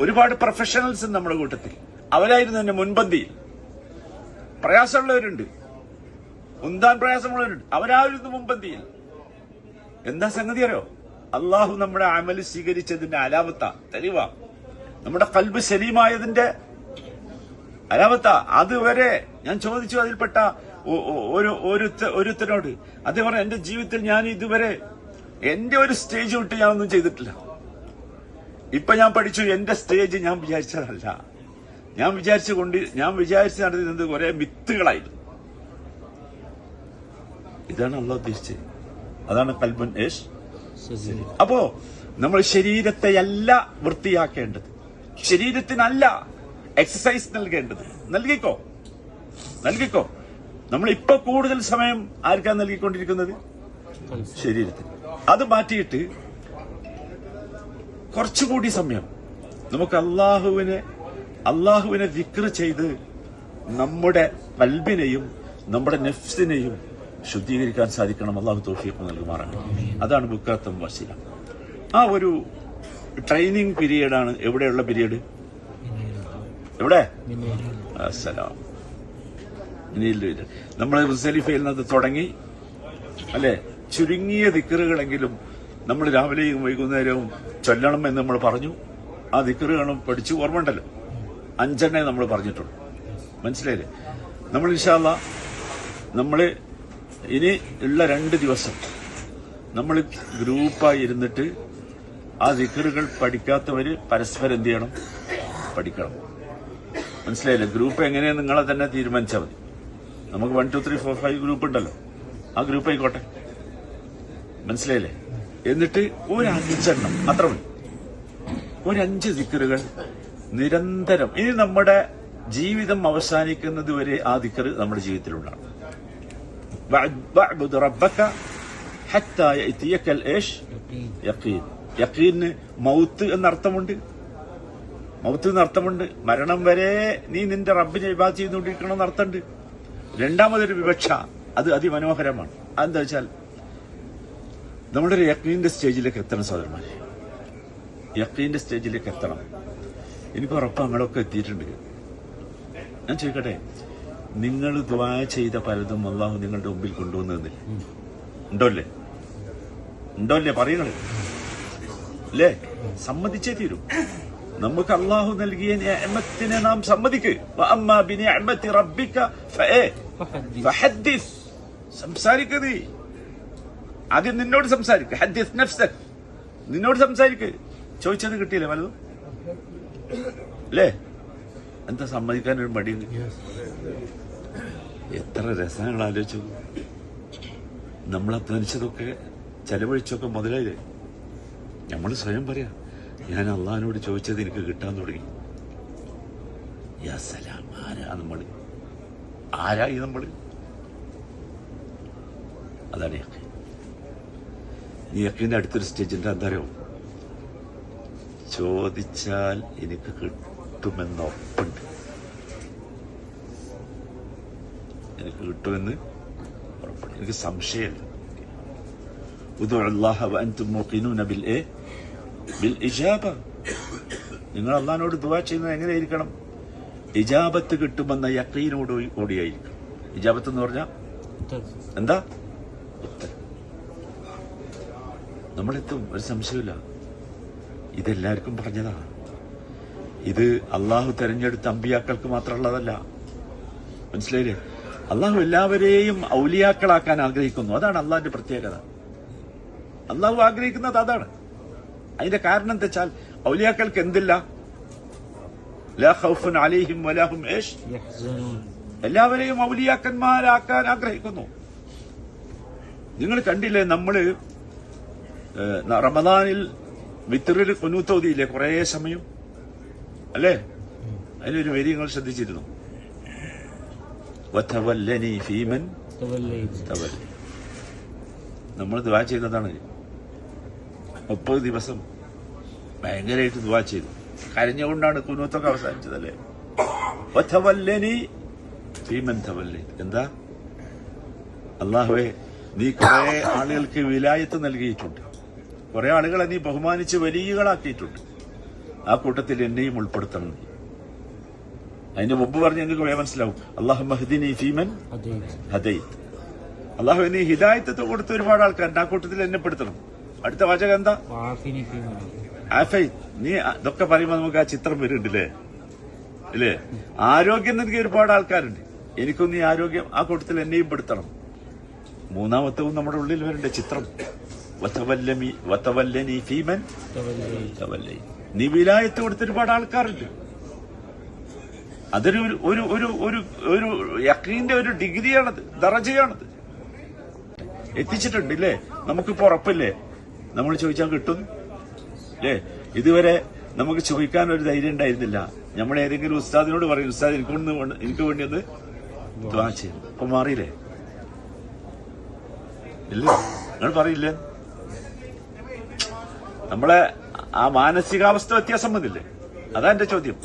B: ഒരുപാട് പ്രൊഫഷണൽസ് നമ്മുടെ കൂട്ടത്തിൽ, അവരായിരുന്നു എന്നെ മുൻപന്തിയിൽ. പ്രയാസമുള്ളവരുണ്ട്, ഉന്താൻ പ്രയാസമുള്ളവരുണ്ട്, അവരായിരുന്നു മുൻപന്തിയിൽ. എന്താ സംഗതി അറിയോ? അള്ളാഹു നമ്മുടെ അമല് സ്വീകരിച്ചതിന്റെ അലാമത്ത, തെളിവാ. നമ്മുടെ ഖൽബ് സലീമായതിന്റെ അലാമത്ത. അതുവരെ ഞാൻ ചോദിച്ചു അതിൽപ്പെട്ട ഒരുത്തനോട്, അദ്ദേഹം പറഞ്ഞു, എന്റെ ജീവിതത്തിൽ ഞാൻ ഇതുവരെ എന്റെ ഒരു സ്റ്റേജ് വിട്ട് ഞാനൊന്നും ചെയ്തിട്ടില്ല. ഇപ്പൊ ഞാൻ പഠിച്ചു, എന്റെ സ്റ്റേജ് ഞാൻ വിചാരിച്ചതല്ല. ഞാൻ വിചാരിച്ച് നടത്തുന്നത് കുറെ മിത്തുകളായിരുന്നു. ഇതാണ് അള്ളാഹ് ഉദ്ദേശിച്ചത്. അതാണ് ഖൽബുൻ ഏഷ്. അപ്പോ നമ്മൾ ശരീരത്തെയല്ല വൃത്തിയാക്കേണ്ടത്, ശരീരത്തിനല്ല എക്സസൈസ് നൽകേണ്ടത്. നൽകിക്കോ. നമ്മൾ ഇപ്പൊ കൂടുതൽ സമയം ആർക്കാ നൽകിക്കൊണ്ടിരിക്കുന്നത്? ശരീരത്തിന്. അത് മാറ്റിയിട്ട് കുറച്ചുകൂടി സമയം നമുക്ക് അള്ളാഹുവിനെ ദിക്ർ ചെയ്ത് നമ്മുടെ ഖൽബിനെയും നമ്മുടെ നഫ്സിനെയും ശുദ്ധീകരിക്കാൻ സാധിക്കണം. അള്ളാഹു തൗഫീഖ് നൽകുമാറാണ്. അതാണ് ബുക്രത്തും വസീല. ആ ഒരു ട്രെയിനിങ് പീരീഡാണ്. എവിടെയുള്ള പീരീഡ്? എവിടെ? അസ്സലാം. നമ്മൾ മുസ്ദലിഫയിൽ നിന്ന് തുടങ്ങി അല്ലെ, ചുരുങ്ങിയ ദിക്റുകളെങ്കിലും നമ്മൾ രാവിലെയും വൈകുന്നേരവും ചൊല്ലണം എന്ന് നമ്മൾ പറഞ്ഞു. ആ ദിക്റുകളും പഠിച്ചു. ഓർമ്മണ്ടല്ലോ, 5 നമ്മൾ പറഞ്ഞിട്ടുണ്ട്. മനസ്സിലായില്ലേ? നമ്മൾ ഇൻഷാ അല്ലാഹ് നമ്മള് ഇനി ഉള്ള 2 ദിവസം നമ്മൾ ഗ്രൂപ്പായി ഇരുന്നിട്ട് ആ ദിക്റുകൾ പഠിക്കാത്തവര് പരസ്പരം എന്ത് ചെയ്യണം? പഠിക്കണം. മനസ്സിലായില്ലേ? ഗ്രൂപ്പ് എങ്ങനെയാ നിങ്ങളെ തന്നെ തീരുമാനിച്ചാൽ മതി. നമുക്ക് 1, 2, 3, 4, 5 ഗ്രൂപ്പ് ഉണ്ടല്ലോ. ആ ഗ്രൂപ്പ് ആയിക്കോട്ടെ. മനസ്സിലായില്ലേ? എന്നിട്ട് ഒരു 5 അത്ര മതി. ഒരു 5 ദിക്റുകൾ നിരന്തരം. ഇനി നമ്മുടെ ജീവിതം അവസാനിക്കുന്നത് വരെ ആ ദിക്ർ നമ്മുടെ ജീവിതത്തിലുണ്ടാകും. വഅബ്ദു റബ്ബക ഹത്താ യഅതിയകൽ ഈശ് യഖീൻ. യഖീന് മൗത്ത് എന്നർത്ഥമുണ്ട്. മരണം വരെ നീ നിന്റെ റബ്ബിനെ ഇബാദത്ത് ചെയ്തുകൊണ്ടിരിക്കണമെന്ന് അർത്ഥമുണ്ട്. രണ്ടാമതൊരു വിവക്ഷ, അത് അതിമനോഹരമാണ്. അതെന്താ വെച്ചാൽ നമ്മുടെ ഒരു യഖീന്റെ സ്റ്റേജിലേക്ക് എത്തണം സഹോദരന്മാരെ. യഖീന്റെ സ്റ്റേജിലേക്ക് എത്തണം. എനിക്ക് ഉറപ്പ് അങ്ങോട്ടൊക്കെ എത്തിയിട്ടുണ്ട്. ഞാൻ ചോദിക്കട്ടെ, നിങ്ങൾ ദുആ ചെയ്ത പലതും അല്ലാഹു നിങ്ങളുടെ മുമ്പിൽ കൊണ്ടുവന്നതിൽ ഉണ്ടോല്ലേ? പറയണത് അല്ലേ? സമ്മതിച്ചേ തീരൂ. നമുക്ക് അള്ളാഹു നൽകിയ നിഅമത്തിനെ നാം സമ്മതിക്ക്. വഅമ്മാ ബിനിഅമതി റബ്ബിക ഫഹദ്ദിസ്. സംസാരിക്ക്. നീ ആദ്യം നിന്നോട് സംസാരിക്ക്. ഹദ്ദിസ് നഫ്സക്. നിന്നോട് സംസാരിക്ക്. ചോദിച്ചത് കിട്ടിയില്ലേ വല്ലതും? അല്ലേ? എന്താ സമ്മതിക്കാനൊരു മടി? എത്ര രസങ്ങൾ ആലോചിച്ചു. നമ്മൾ അധ്വാനിച്ചതൊക്കെ ചെലവഴിച്ചൊക്കെ മുതലായില്ലേ? നമ്മൾ സ്വയം പറയാം, ഞാൻ അള്ളാഹിനോട് ചോദിച്ചത് എനിക്ക് കിട്ടാൻ തുടങ്ങി. യാ സലാം. ആരായി നമ്മൾ? അതാണ് യഖീൻ. ഈ യഖീന്റെ അടുത്തൊരു സ്റ്റേജിന്റെ എന്താ ചോദിച്ചാൽ എനിക്ക് കിട്ടുമെന്ന് ഉറപ്പുണ്ട്. എനിക്ക് കിട്ടുമെന്ന് ഉറപ്പുണ്ട്. എനിക്ക് സംശയമില്ല. ഉദുഉല്ലാഹ വഅൻതും മൂഖിനൂന ബിൽ ഇജാബ. നിങ്ങൾ അള്ളാഹിനോട് ദുആ ചെയ്യുന്നത് എങ്ങനെയായിരിക്കണം? ഇജാബത്ത് കിട്ടുമെന്ന യഖീനോട് കൂടിയായിരിക്കണം. ഇജാബത്ത് എന്ന് പറഞ്ഞാൽ എന്താ? ഉത്തരം. നമ്മളെത്തും, ഒരു സംശയമില്ല. ഇതെല്ലാവർക്കും പറഞ്ഞതാ. ഇത് അള്ളാഹു തെരഞ്ഞെടുത്ത അമ്പിയാക്കൾക്ക് മാത്രമുള്ളതല്ല. മനസ്സിലായില്ലേ? അള്ളാഹു എല്ലാവരെയും ഔലിയാക്കളാക്കാൻ ആഗ്രഹിക്കുന്നു. അതാണ് അള്ളാഹിന്റെ പ്രത്യേകത. അള്ളാഹു ആഗ്രഹിക്കുന്നത് അതാണ്. അതിന്റെ കാരണം എന്താ വെച്ചാൽ ഔലിയാക്കൾക്ക് എന്തില്ല? ലാ ഖൗഫുൻ അലൈഹിം വലാ ഹും യഹ്സനൂൻ. എല്ലാവരെയും ഔലിയാക്കന്മാരാക്കാൻ ആഗ്രഹിക്കുന്നു. നിങ്ങൾ കണ്ടില്ലേ, നമ്മള് റമദാനിൽ വിത്റിൽ ഖുനൂത്ത് ഓതിയില്ലേ കുറേ സമയം അല്ലേ? അതിലൊരു വരി നിങ്ങൾ ശ്രദ്ധിച്ചിരുന്നു. വതവല്ലനി ഫീമൻ തവല്ലി. നമ്മൾ ദുആ ചെയ്തതാണ്. 30 ദിവസം ഭയങ്കരമായിട്ട് ദുആ ചെയ്തു. കരഞ്ഞുകൊണ്ടാണ് ഖുനൂത്തൊക്കെ അവസാനിച്ചതല്ലേ? വതവല്ലനി ഫീമൻ തവല്ലി. എന്താ? അല്ലാഹുവേ, നീ കുറെ ആളുകൾക്ക് വിലായത്ത് നൽകിയിട്ടുണ്ട്. കുറെ ആളുകളെ നീ ബഹുമാനിച്ച് വലിയകളാക്കിയിട്ടുണ്ട്. ആ കൂട്ടത്തിൽ എന്നെയും ഉൾപ്പെടുത്തണം. അതിന് മുമ്പ് പറഞ്ഞ് എനിക്ക് കുറെ മനസ്സിലാവും. അല്ലാഹുമ്മ ഹ്ദിനി ഫീമൻ ഹദൈത്. അല്ലാഹു നീ ഹിദായത്ത് കൊടുത്ത ഒരുപാട് ആൾക്കാരുണ്ട്. ആ കൂട്ടത്തിൽ എന്നെ പെടുത്തണം. അടുത്ത വാചകം എന്താ? ആഫൈത്. നീ ഇതൊക്കെ പറയുമ്പോ നമുക്ക് ആ ചിത്രം വരുന്നുണ്ടല്ലേ? ഇല്ലേ? ആരോഗ്യം നൽകിയ ഒരുപാട് ആൾക്കാരുണ്ട്. എനിക്കും നീ ആരോഗ്യം, ആ കൂട്ടത്തിൽ എന്നെയും പെടുത്തണം. മൂന്നാമത്തവും നമ്മുടെ ഉള്ളിൽ വരേണ്ട ചിത്രം. വതവല്ലനി ഫീമൻ തവല്ലൈ. നീ വിലായത്ത് കൊടുത്ത ഒരുപാട് ആൾക്കാരുണ്ട്. അതൊരു ഒരു ഒരു ഒരു ഒരു യഖീന്റെ ഒരു ഡിഗ്രിയാണത്, ദറജയാണത്. എത്തിച്ചിട്ടുണ്ട് ഇല്ലേ? നമുക്കിപ്പോ ഉറപ്പില്ലേ നമ്മൾ ചോദിച്ചാൽ കിട്ടും അല്ലേ? ഇതുവരെ നമുക്ക് ചോദിക്കാൻ ഒരു ധൈര്യം ഉണ്ടായിരുന്നില്ല. നമ്മൾ ഏതെങ്കിലും ഉസ്താദിനോട് പറയും, ഉസ്താദ് എനിക്ക് വേണ്ടി ഒന്ന് ദുആ ചെയ്യും. അപ്പൊ മാറിയില്ലേ? ഇല്ല, നിങ്ങൾ പറയില്ലേ? നമ്മളെ ആ മാനസികാവസ്ഥ വ്യത്യാസം വന്നില്ലേ? അതാ എന്റെ ചോദ്യം.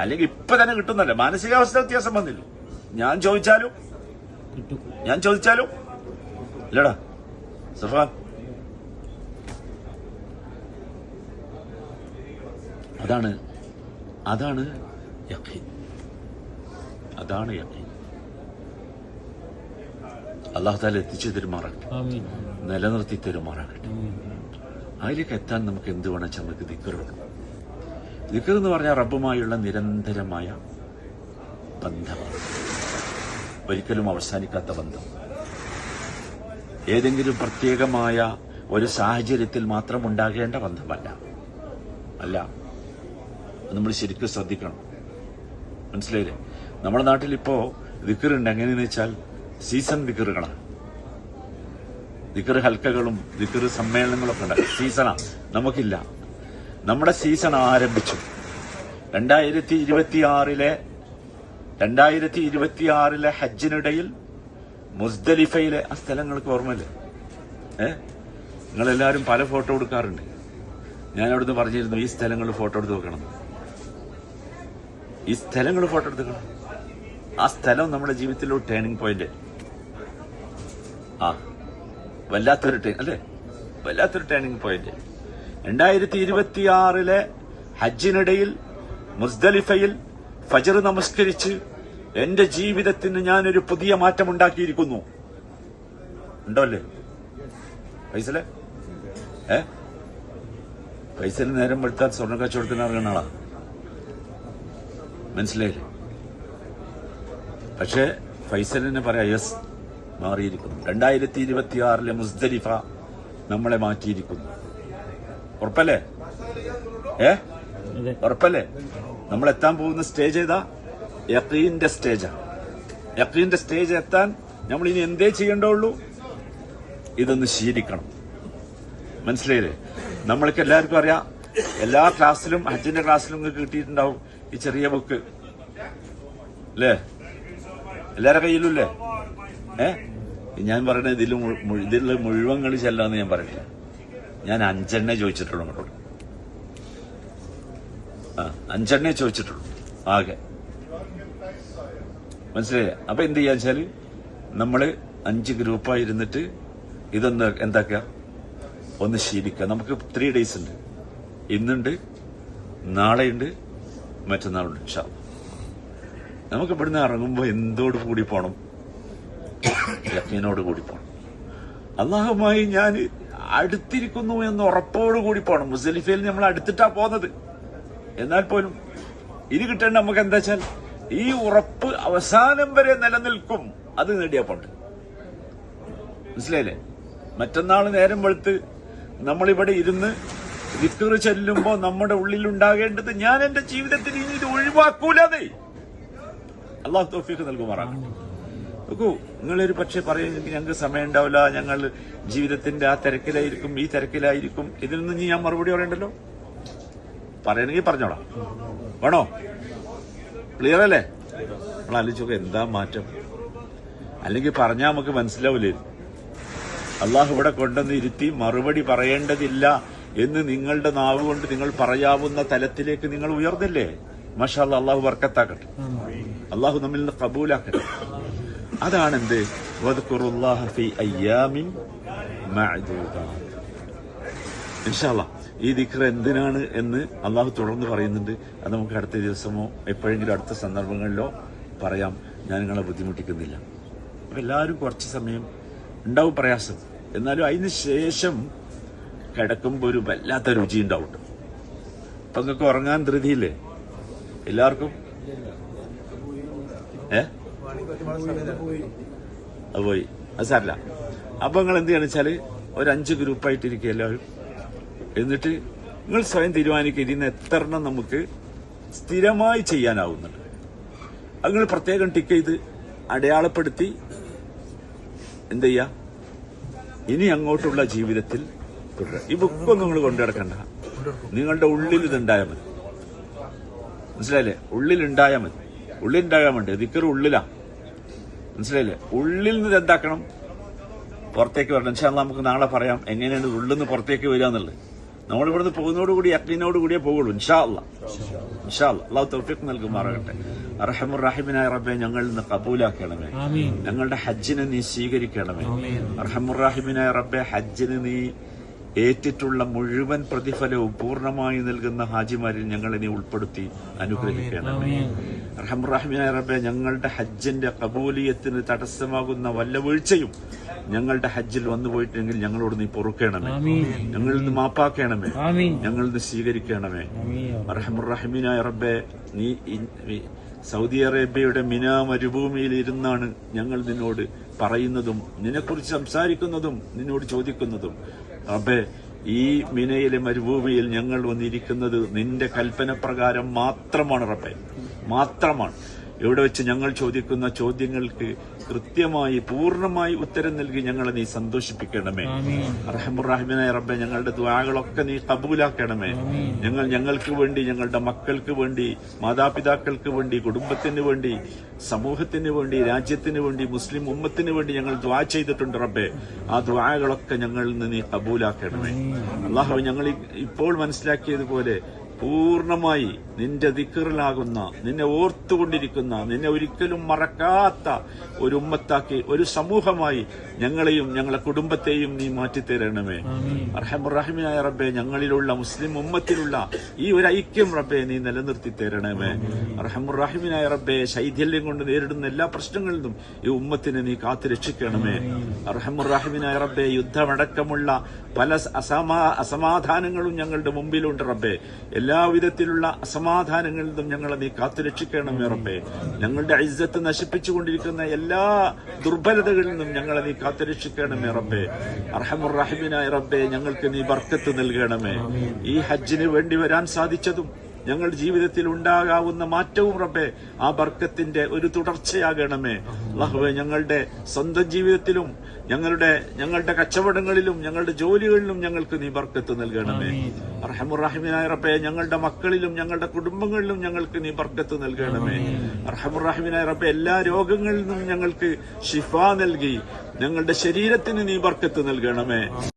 B: അല്ലെങ്കിൽ ഇപ്പൊ തന്നെ കിട്ടുന്നല്ലേ? മാനസികാവസ്ഥ വ്യത്യാസം വന്നില്ല. ഞാൻ ചോദിച്ചാലും ഇല്ലടാ സഫാൻ. അതാണ് യഖീൻ. അതാണ് യഖീൻ. അല്ലാഹു തആല എത്തിച്ചു തരുമാറാകട്ടെ, നിലനിർത്തി തരുമാറാകട്ടെ. അതിലേക്ക് എത്താൻ നമുക്ക് എന്ത് വേണം? നമുക്ക് ദിക്റുണ്ട്. ദിക്ർ എന്ന് പറഞ്ഞാൽ റബ്ബുമായുള്ള നിരന്തരമായ ബന്ധമാണ്, ഒരിക്കലും അവസാനിക്കാത്ത ബന്ധം. ഏതെങ്കിലും പ്രത്യേകമായ ഒരു സാഹചര്യത്തിൽ മാത്രം ഉണ്ടാകേണ്ട ബന്ധമല്ല. നമ്മൾ ശരിക്കും ശ്രദ്ധിക്കണം. മനസ്സിലായില്ലേ? നമ്മുടെ നാട്ടിലിപ്പോ ദിക്റുണ്ട്. എങ്ങനെയെന്ന് വെച്ചാൽ സീസൺ ദിക്റുകളാണ്. ദിക്ർ ഹൽക്കകളും ദിക്ർ സമ്മേളനങ്ങളൊക്കെ ഉണ്ട്. സീസണാ. നമുക്കില്ല. നമ്മുടെ സീസൺ ആരംഭിച്ചു 2026 ഹജ്ജിനിടയിൽ മുസ്ദലിഫയിലെ ആ സ്ഥലങ്ങൾക്ക് ഓർമ്മയില്ലേ? നിങ്ങളെല്ലാവരും പല ഫോട്ടോ എടുക്കാറുണ്ട്. ഞാൻ അവിടുന്ന് പറഞ്ഞിരുന്നു, ഈ സ്ഥലങ്ങൾ ഫോട്ടോ എടുത്ത് വെക്കണം. ഈ സ്ഥലങ്ങൾ ഫോട്ടോ എടുക്കണം. ആ സ്ഥലം നമ്മുടെ ജീവിതത്തിലൊരു ടേണിംഗ് പോയിന്റ്. വല്ലാത്തൊരു ടേണിംഗ് പോയിന്റ്. 2026 ഹജ്ജിനിടയിൽ മുസ്ദലിഫയിൽ ഫജ്ർ നമസ്കരിച്ച് എന്റെ ജീവിതത്തിന് ഞാനൊരു പുതിയ മാറ്റം ഉണ്ടാക്കിയിരിക്കുന്നു. ഉണ്ടോ അല്ലേ ഫൈസലെ? ഫൈസൽ നേരം വെളുത്താൽ സ്വർണ്ണ കച്ചവടത്തിന് അറിയുന്ന ആളാ. മനസ്സിലായില്ലേ? പക്ഷേ ഫൈസലിന് പറയാം, യെസ് മാറിയിരിക്കുന്നു. 2026 മുസ്ദലിഫ നമ്മളെ മാറ്റിയിരിക്കുന്നു. ഉറപ്പല്ലേ? ഉറപ്പല്ലേ? നമ്മൾ എത്താൻ പോകുന്ന സ്റ്റേജ് ഏതാ? യഖീന്റെ സ്റ്റേജാണ്. യഖീന്റെ സ്റ്റേജ് എത്താൻ നമ്മൾ ഇനി എന്തേ ചെയ്യേണ്ടുള്ളൂ? ഇതൊന്ന് ശീലിക്കണം. മനസ്സിലായില്ലേ? നമ്മൾക്ക് എല്ലാവർക്കും അറിയാം, എല്ലാ ക്ലാസ്സിലും ഹജ്ജിന്റെ ക്ലാസ്സിലും നിങ്ങൾക്ക് കിട്ടിയിട്ടുണ്ടാവും ഈ ചെറിയ ബുക്ക് അല്ലേ? എല്ലാവരുടെ കയ്യിലും ഇല്ലേ? ഞാൻ പറയുന്നത് ഇതിലുള്ള മുഴുവൻ കളി ചെല്ലാന്ന് ഞാൻ പറയില്ല. ഞാൻ 5 ചോദിച്ചിട്ടുള്ളൂ അങ്ങോട്ട്. 5 ചോദിച്ചിട്ടുള്ളൂ ആകെ. മനസ്സിലായ? അപ്പൊ എന്ത് ചെയ്യാന്ന് വെച്ചാല് നമ്മള് 5 ഗ്രൂപ്പായി ഇരുന്നിട്ട് ഇതൊന്ന് എന്താക്കുക, ഒന്ന് ശീലിക്കുക. നമുക്ക് 3 days ഉണ്ട്. ഇന്നുണ്ട്, നാളെയുണ്ട്, മറ്റന്നാളുണ്ട്. ഇൻഷാ അല്ലാഹ്. നമുക്ക് ഇവിടുന്ന് ഇറങ്ങുമ്പോ എന്തോട് കൂടി പോണം? യഖീനോട് കൂടി പോണം. അല്ലാഹുമായി ഞാൻ അടുത്തിരിക്കുന്നു എന്ന് ഉറപ്പോട് കൂടി പോണം. മുസ്ദലിഫയിൽ നമ്മൾ അടുത്തിട്ടാ പോകുന്നത്. എന്നാൽ പോലും ഇനി കിട്ടേണ്ട നമുക്ക് എന്താ വെച്ചാൽ ഈ ഉറപ്പ് അവസാനം വരെ നിലനിൽക്കും. അത് നേടിയാ പോണ്ട്. മനസ്സിലായില്ലേ? മറ്റന്നാൾ നേരം വെളുത്ത് നമ്മളിവിടെ ഇരുന്ന് ദിക്ർ ചെല്ലുമ്പോ നമ്മുടെ ഉള്ളിലുണ്ടാകേണ്ടത്, ഞാൻ എന്റെ ജീവിതത്തിൽ ഇനി ഇത് ഒഴിവാക്കൂലേ. അല്ലാഹു തൗഫീഖ് നൽകുമാറാണ്. നോക്കൂ, നിങ്ങളൊരു പക്ഷെ പറയുമെങ്കിൽ ഞങ്ങൾക്ക് സമയം ഉണ്ടാവില്ല, ഞങ്ങൾ ജീവിതത്തിന്റെ ആ തിരക്കിലായിരിക്കും, ഈ തിരക്കിലായിരിക്കും. ഇതിൽ നിന്ന് ഞാൻ മറുപടി പറയണ്ടല്ലോ. പറയണമെങ്കിൽ പറഞ്ഞോളാം. വേണോ? ക്ലിയർ അല്ലേ? നമ്മൾ ആലോചിച്ചോക്കെ എന്താ മാറ്റം. അല്ലെങ്കിൽ പറഞ്ഞാൽ നമുക്ക് മനസ്സിലാവില്ലേ? അള്ളാഹു ഇവിടെ കൊണ്ടുവന്ന് ഇരുത്തി മറുപടി പറയേണ്ടതില്ല എന്ന് നിങ്ങളുടെ നാവ് കൊണ്ട് നിങ്ങൾ പറയാവുന്ന തലത്തിലേക്ക് നിങ്ങൾ ഉയർന്നില്ലേ? മാഷാ അല്ലാഹ്, അള്ളാഹു ബർക്കത്താക്കട്ടെ. അള്ളാഹു നമ്മിൽ നിന്ന് കബൂലാക്കട്ടെ. അതാണെന്ത്? വദ്കുറുല്ലാഹ ഫീ അയ്യാമിൻ മഅദൂദാത്ത്. ഇൻഷാ അല്ലാഹ് ഈ ദിക്ർ എന്തിനാണ് എന്ന് അള്ളാഹു തുടർന്ന് പറയുന്നുണ്ട്. അത് നമുക്ക് അടുത്ത ദിവസമോ എപ്പോഴെങ്കിലും അടുത്ത സന്ദർഭങ്ങളിലോ പറയാം. ഞാൻ നിങ്ങളെ ബുദ്ധിമുട്ടിക്കുന്നില്ല. അപ്പൊ എല്ലാവരും കുറച്ച് സമയം ഉണ്ടാവും പ്രയാസം, എന്നാലും അതിന് ശേഷം കിടക്കുമ്പോൾ ഒരു വല്ലാത്ത രുചി ഉണ്ടാവും. അപ്പൊ നിങ്ങൾക്ക് ഉറങ്ങാൻ ധൃതിയില്ലേ എല്ലാവർക്കും? അത് പോയി, അത് സാരില്ല. അപ്പൊ നിങ്ങൾ എന്ത് ചെയ്യണം വെച്ചാല് ഒരു 5 ഗ്രൂപ്പായിട്ടിരിക്കുക എല്ലാവരും. എന്നിട്ട് നിങ്ങൾ സ്വയം തീരുമാനിക്കുക ഇതിന്ന് എത്ര എണ്ണം നമുക്ക് സ്ഥിരമായി ചെയ്യാനാവുന്നുണ്ട്. അത് നിങ്ങൾ പ്രത്യേകം ടിക്ക് ചെയ്ത് അടയാളപ്പെടുത്തി എന്ത് ചെയ്യാ, ഇനി അങ്ങോട്ടുള്ള ജീവിതത്തിൽ തുടരുക. ഈ ബുക്കൊന്നും നിങ്ങൾ കൊണ്ടുനടക്കണ്ട, നിങ്ങളുടെ ഉള്ളിൽ ഇതുണ്ടായാൽ മതി. മനസ്സിലായില്ലേ? ഉള്ളിലുണ്ടായാൽ മതി. ഉള്ളിലുണ്ടാകാൻ വേണ്ടി ദിക്ർ ഉള്ളിലാ. മനസ്സിലായില്ലേ? ഉള്ളിൽ നിന്ന് എന്താക്കണം, പുറത്തേക്ക് വരണം. ഇൻഷാ അല്ലാഹ് നമുക്ക് നാളെ പറയാം എങ്ങനെയാണ് ഉള്ളിൽ നിന്ന് പുറത്തേക്ക് വരിക എന്നുള്ളത്. നമ്മളിവിടുന്ന് പോകുന്നതോടുകൂടി യഖീനോട് കൂടിയേ പോകുള്ളൂ. ഇൻഷാ അല്ലാഹ്. അല്ലാഹു തൗഫീഖ് നൽകുമാറാകട്ടെ. അർഹമുർ റഹീമിനായ റബ്ബേ, ഞങ്ങളിൽ നിന്ന് കബൂലാക്കണമേ. ഞങ്ങളുടെ ഹജ്ജിനെ നീ സ്വീകരിക്കണമേ. അർഹമുർ റഹീമിനായ റബ്ബേ, ഹജ്ജിന് നീ ഏറ്റിട്ടുള്ള മുഴുവൻ പ്രതിഫലവും പൂർണ്ണമായി നൽകുന്ന ഹാജിമാരിൽ ഞങ്ങളെ നീ ഉൾപ്പെടുത്തി അനുഗ്രഹിക്കണമേ. അർഹമുർ റഹീമിനായ റബ്ബേ, ഞങ്ങളുടെ ഹജ്ജിന്റെ കബൂലിയത്തിന് തടസ്സമാകുന്ന വല്ല വീഴ്ചയും ഞങ്ങളുടെ ഹജ്ജിൽ വന്നുപോയിട്ടെങ്കിൽ ഞങ്ങളോട് നീ പൊറുക്കണമേ. ഞങ്ങളിൽ നിന്ന് മാപ്പാക്കണമേ. ഞങ്ങളിൽ നിന്ന് സ്വീകരിക്കണമേ. അർഹമുർ റഹീമിനായ റബ്ബേ, നീ സൗദി അറേബ്യയുടെ മിനാ മരുഭൂമിയിൽ ഇരുന്നാണ് ഞങ്ങൾ നിന്നോട് പറയുന്നതും നിന്നെക്കുറിച്ച് സംസാരിക്കുന്നതും നിന്നോട് ചോദിക്കുന്നതും. റബ്ബേ, ഈ മിനയിലെ മരുഭൂമിയിൽ ഞങ്ങൾ വന്നിരിക്കുന്നത് നിന്റെ കൽപ്പന പ്രകാരം മാത്രമാണ് റബ്ബേ, മാത്രമാണ്. ഇവിടെ വെച്ച് ഞങ്ങൾ ചോദിക്കുന്ന ചോദ്യങ്ങൾക്ക് കൃത്യമായി പൂർണ്ണമായി ഉത്തരം നൽകി ഞങ്ങളെ നീ സന്തോഷിപ്പിക്കണമേ. അർഹമുർ റഹീമിനായ റബ്ബേ, ഞങ്ങളുടെ ദുആകളൊക്കെ നീ കബൂലാക്കണമേ. ഞങ്ങൾക്ക് വേണ്ടി, ഞങ്ങളുടെ മക്കൾക്ക് വേണ്ടി, മാതാപിതാക്കൾക്ക് വേണ്ടി, കുടുംബത്തിന് വേണ്ടി, സമൂഹത്തിന് വേണ്ടി, രാജ്യത്തിന് വേണ്ടി, മുസ്ലിം ഉമ്മത്തിന് വേണ്ടി ഞങ്ങൾ ദുആ ചെയ്തിട്ടുണ്ട് റബ്ബേ. ആ ദുആകളൊക്കെ ഞങ്ങളിൽ നിന്ന് നീ കബൂലാക്കണമേ. അല്ലാഹു, ഞങ്ങൾ ഇപ്പോൾ മനസ്സിലാക്കിയതുപോലെ പൂർണ്ണമായി നിന്റെ ദിക്റിലാകുന്ന, നിന്നെ ഓർത്തുകൊണ്ടിരിക്കുന്ന, നിന്നെ ഒരിക്കലും മറക്കാത്ത ഒരു ഉമ്മത്താക്കി, ഒരു സമൂഹമായി ഞങ്ങളെയും ഞങ്ങളെ കുടുംബത്തെയും നീ മാറ്റിത്തരണമേ. അർഹമുർ റഹീമിനായ റബ്ബേ, ഞങ്ങളിലുള്ള മുസ്ലിം ഉമ്മത്തിലുള്ള ഈ ഒരു ഐക്യം റബ്ബേ നീ നിലനിർത്തി തരണമേ. അർഹമുർ റഹീമിനായ റബ്ബേ, ശൈഥല്യം കൊണ്ട് നേരിടുന്ന എല്ലാ പ്രശ്നങ്ങളിൽ നിന്നും ഈ ഉമ്മത്തിനെ നീ കാത്തു രക്ഷിക്കണമേ. അർഹമുർ റഹീമിനായ റബ്ബേ, യുദ്ധമടക്കമുള്ള പല അസമാധാനങ്ങളും ഞങ്ങളുടെ മുമ്പിലുണ്ട് റബ്ബേ. എല്ലാവിധത്തിലുള്ള അസമാധാനങ്ങളിൽ നിന്നും ഞങ്ങളെ നീ കാത്തുരക്ഷിക്കണമേ റബ്ബേ. ഞങ്ങളുടെ ഇസ്സത്ത് നശിപ്പിച്ചുകൊണ്ടിരിക്കുന്ന എല്ലാ ദുർബലതകളിൽ നിന്നും ഞങ്ങളെ നീ കാത്തുരക്ഷിക്കണമേ റബ്ബേ. അർഹമുർ റഹീമിനായ റബ്ബേ, ഞങ്ങൾക്ക് നീ ബർക്കത്ത് നൽകണമേ. ഈ ഹജ്ജിന് വേണ്ടി വരാൻ സാധിച്ചതും ഞങ്ങളുടെ ജീവിതത്തിൽ ഉണ്ടാകാവുന്ന മാറ്റവും റബ്ബേ ആ ബർക്കത്തിന്റെ ഒരു തുടർച്ചയാകണമേ. അല്ലാഹുവേ, ഞങ്ങളുടെ സ്വന്തം ജീവിതത്തിലും ഞങ്ങളുടെ കച്ചവടങ്ങളിലും ഞങ്ങളുടെ ജോലികളിലും ഞങ്ങൾക്ക് നീ ബർക്കത്ത് നൽകണമേ. അർഹമുർ റഹീമിനായ റബ്ബേ, ഞങ്ങളുടെ മക്കളിലും ഞങ്ങളുടെ കുടുംബങ്ങളിലും ഞങ്ങൾക്ക് നീ ബർക്കത്ത് നൽകണമേ. അർഹമുർ റഹീമിനായ റബ്ബേ, എല്ലാ രോഗങ്ങളിൽ നിന്നും ഞങ്ങൾക്ക് ശിഫ നൽകി ഞങ്ങളുടെ ശരീരത്തിന് നീ ബർക്കത്ത് നൽകണമേ.